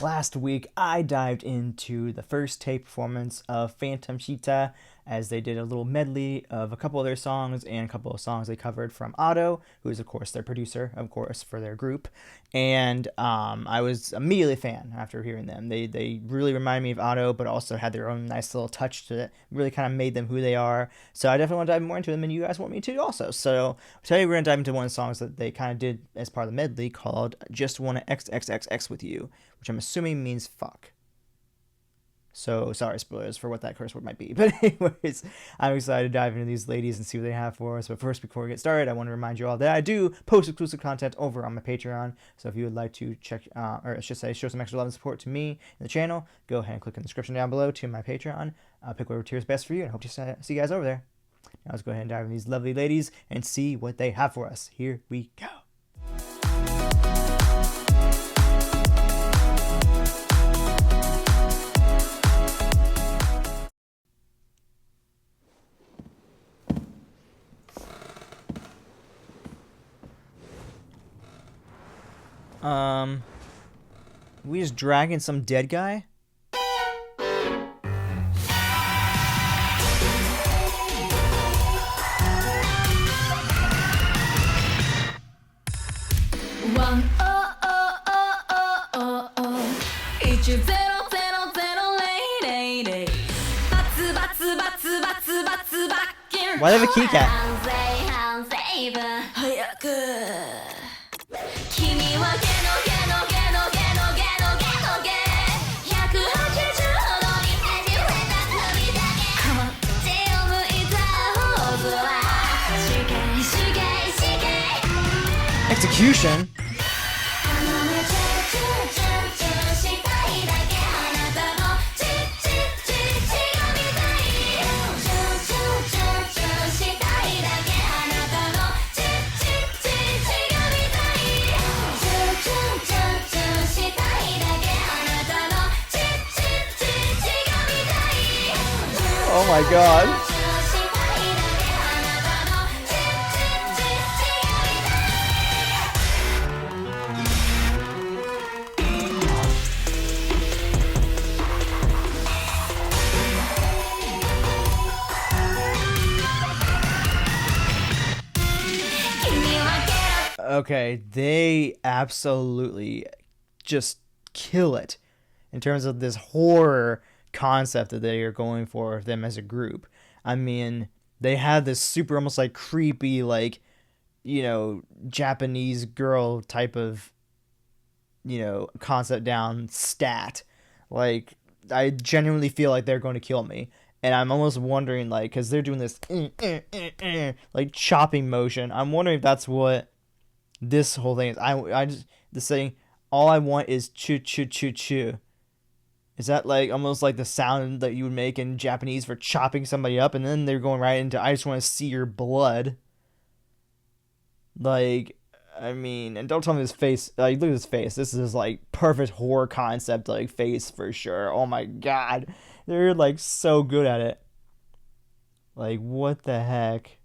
Last week, I dived into the first tape performance of Phantom Cheetah as they did a little medley of a couple of their songs and a couple of songs they covered from Otto, who is, of course, their producer, of course, for their group. And I was immediately a fan after hearing them. They really reminded me of Otto, but also had their own nice little touch to it. Really kind of made them who they are. So I definitely want to dive more into them, and you guys want me to also. So today we're going to dive into one of the songs that they kind of did as part of the medley called Just Wanna XXXX With You, which I'm assuming means fuck. So sorry, spoilers for what that curse word might be. But anyways, I'm excited to dive into these ladies and see what they have for us. But first, before we get started, I want to remind you all that I do post exclusive content over on my Patreon. So if you would like to check, or I should say, show some extra love and support to me and the channel, go ahead and click in the description down below to my Patreon. Pick whatever tier is best for you, and hope to see you guys over there. Now let's go ahead and dive into these lovely ladies and see what they have for us. Here we go. We just dragging some dead guy? One oh oh oh oh oh oh 1000 バツバツバツバツバツバッキン Why do they have a key cat? 反省分早く君はゲノゲノゲノゲノゲノゲノゲ180度にねじれた首だけこっちを向いた方ずは死刑死刑死刑 Execution? Oh my god. Okay, they absolutely just kill it in terms of this horror concept that they are going for them as a group. I mean, they have this super almost like creepy, like, Japanese girl type of, concept down stat. Like, I genuinely feel like they're going to kill me. And I'm almost wondering, like, because they're doing this, like, chopping motion. I'm wondering if that's what this whole thing is. I just, the saying, all I want is chew, chew, chew, chew. Is that like almost like the sound that you would make in Japanese for chopping somebody up? And then they're going right into, I just want to see your blood. Like, I mean, and don't tell me his face, like, look at his face. This is like perfect horror concept, like, face for sure. Oh my god. They're like so good at it. Like, what the heck?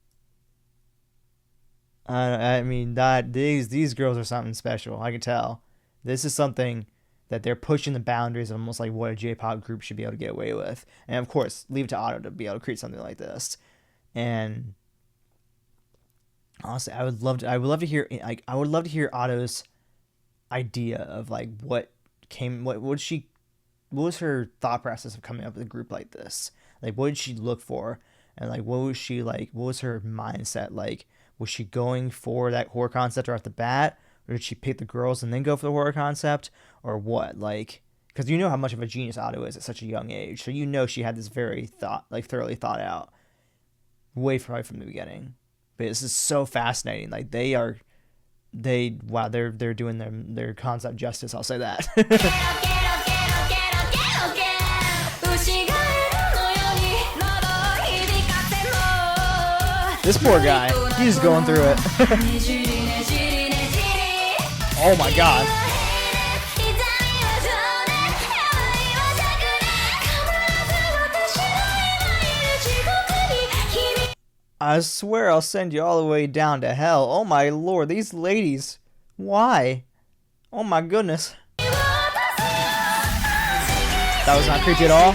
I mean, that these girls are something special. I can tell. This is something that they're pushing the boundaries of almost like what a J-pop group should be able to get away with. And of course, leave it to Otto to be able to create something like this. And honestly, I would love to hear Otto's idea of like what was her thought process of coming up with a group like this? Like, what did she look for? And like, what was her mindset? Like, was she going for that horror concept right off the bat? Or did she pick the girls and then go for the horror concept? Or what? Like, because you know how much of a genius Otto is at such a young age. So you know she had this very thoroughly thought out way right from the beginning. But this is so fascinating. Like, they're doing their concept justice. I'll say that. This poor guy, he's going through it. Oh my god. I swear I'll send you all the way down to hell. Oh my lord, these ladies. Why? Oh my goodness. That was not creepy at all.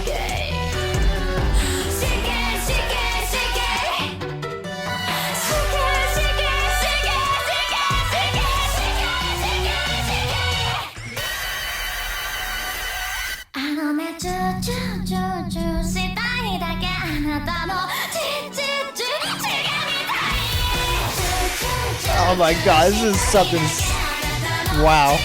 Oh my god, this is something. Wow.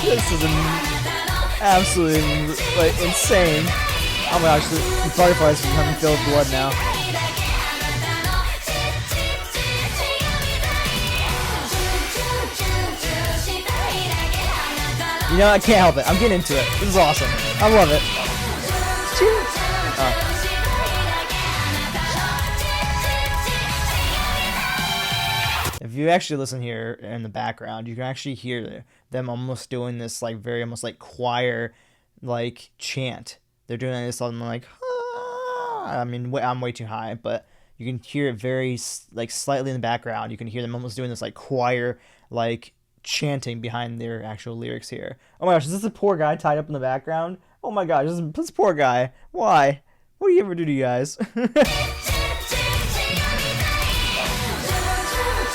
This is absolutely like insane. Oh my gosh, the butterflies are becoming filled with blood now. You know, I can't help it. I'm getting into it. This is awesome. I love it. If you actually listen here in the background, you can actually hear them almost doing this like very almost like choir like chant. They're doing this on like, ah. I mean, I'm way too high, but you can hear it very like slightly in the background. You can hear them almost doing this like choir like chanting behind their actual lyrics here. Oh my gosh, is this a poor guy tied up in the background? Oh my gosh, this poor guy. Why? What do you ever do to you guys?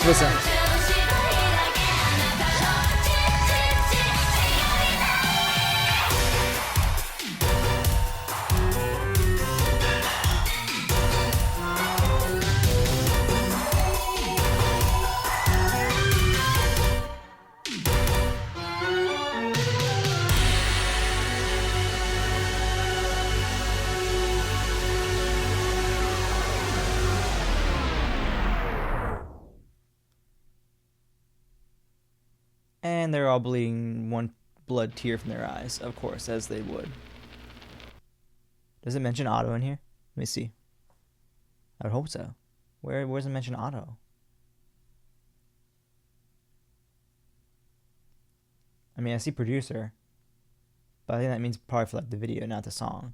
Listen. And they're all bleeding one blood tear from their eyes, of course, as they would. Does it mention Otto in here? Let me see. I would hope so. Where's it mention Otto? I mean, I see producer, but I think that means probably for like the video, not the song.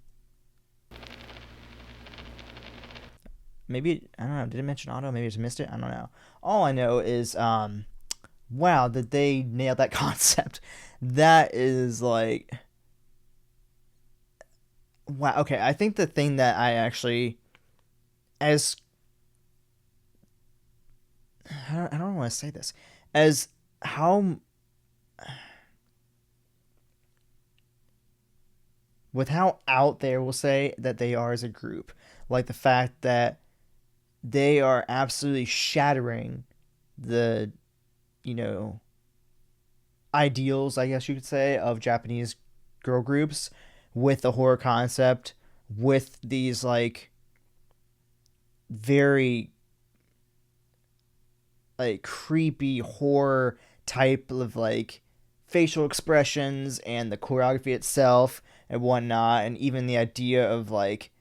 Maybe, I don't know, did it mention Otto? Maybe I just missed it? I don't know. All I know is, wow, that they nailed that concept. That is like, wow. Okay, I think the thing that I actually, as I don't want to say this, as how with how out there we'll say that they are as a group, like the fact that they are absolutely shattering the, you know, ideals, I guess you could say, of Japanese girl groups with the horror concept, with these like very like creepy horror type of like facial expressions and the choreography itself and whatnot, and even the idea of like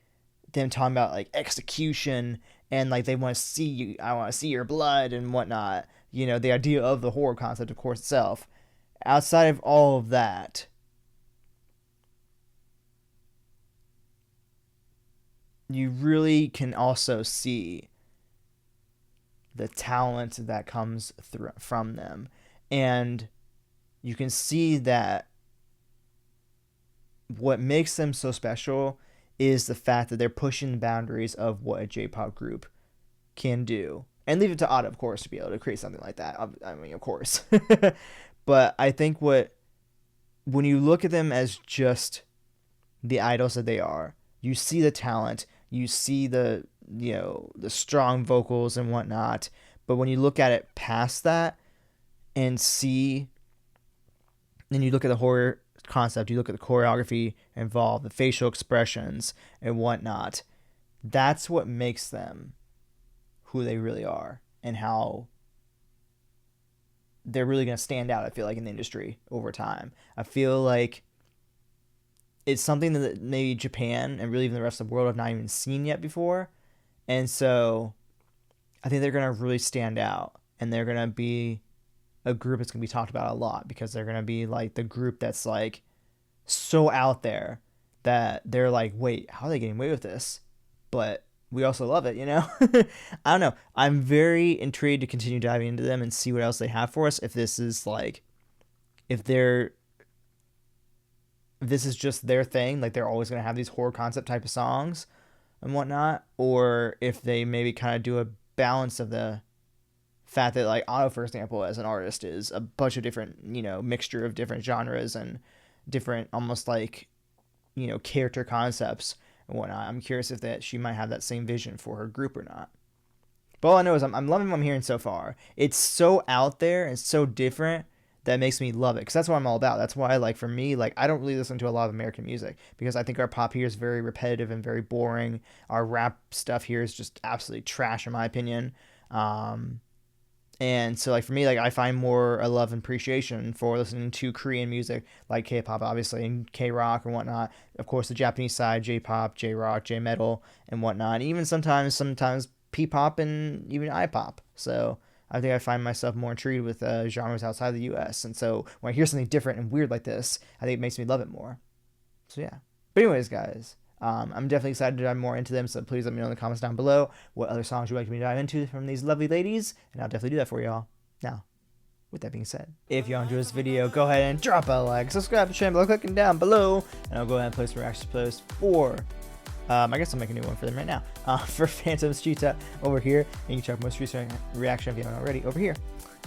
them talking about like execution and like they want to see you, I want to see your blood and whatnot. You know, the idea of the horror concept, of course, itself. Outside of all of that, you really can also see the talent that comes from them. And you can see that what makes them so special is the fact that they're pushing the boundaries of what a J-pop group can do. And leave it to Otto, of course, to be able to create something like that. I mean, of course. But I think when you look at them as just the idols that they are, you see the talent, you see the, you know, the strong vocals and whatnot. But when you look at it past that and see, then you look at the horror concept, you look at the choreography involved, the facial expressions and whatnot, that's what makes them who they really are and how they're really going to stand out, I feel like, in the industry over time. I feel like it's something that maybe Japan and really even the rest of the world have not even seen yet before. And so I think they're going to really stand out and they're going to be a group that's gonna be talked about a lot, because they're gonna be like the group that's like so out there that they're like, wait, how are they getting away with this? But we also love it, you know? I don't know. I'm very intrigued to continue diving into them and see what else they have for us. If this is like, if this is just their thing, like they're always going to have these horror concept type of songs and whatnot, or if they maybe kind of do a balance of the fact that like Otto, for example, as an artist is a bunch of different, you know, mixture of different genres and different almost like, you know, character concepts and whatnot. I'm curious if that she might have that same vision for her group or not. But all I know is I'm loving what I'm hearing so far. It's so out there and so different that makes me love it, because that's what I'm all about. That's why, like, for me, like, I don't really listen to a lot of American music because I think our pop here is very repetitive and very boring. Our rap stuff here is just absolutely trash, in my opinion. And so, like, for me, like, I find more a love and appreciation for listening to Korean music, like K-pop, obviously, and K-rock and whatnot. Of course, the Japanese side, J-pop, J-rock, J-metal, and whatnot. Even sometimes P-pop and even I-pop. So I think I find myself more intrigued with genres outside the U.S. And so when I hear something different and weird like this, I think it makes me love it more. So yeah. But anyways, guys, I'm definitely excited to dive more into them. So please let me know in the comments down below what other songs you'd like me to dive into from these lovely ladies. And I'll definitely do that for y'all. Now, with that being said, if y'all enjoyed this video, go ahead and drop a like, subscribe to the channel by clicking down below. And I'll go ahead and place a reaction post for... I guess I'll make a new one for them right now. For Phantom Cheetah over here. And you can check most recent reaction if you haven't already over here.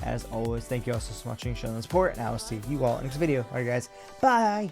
As always, thank you all so much for watching, showing the support, and I will see you all in the next video. Alright guys, bye!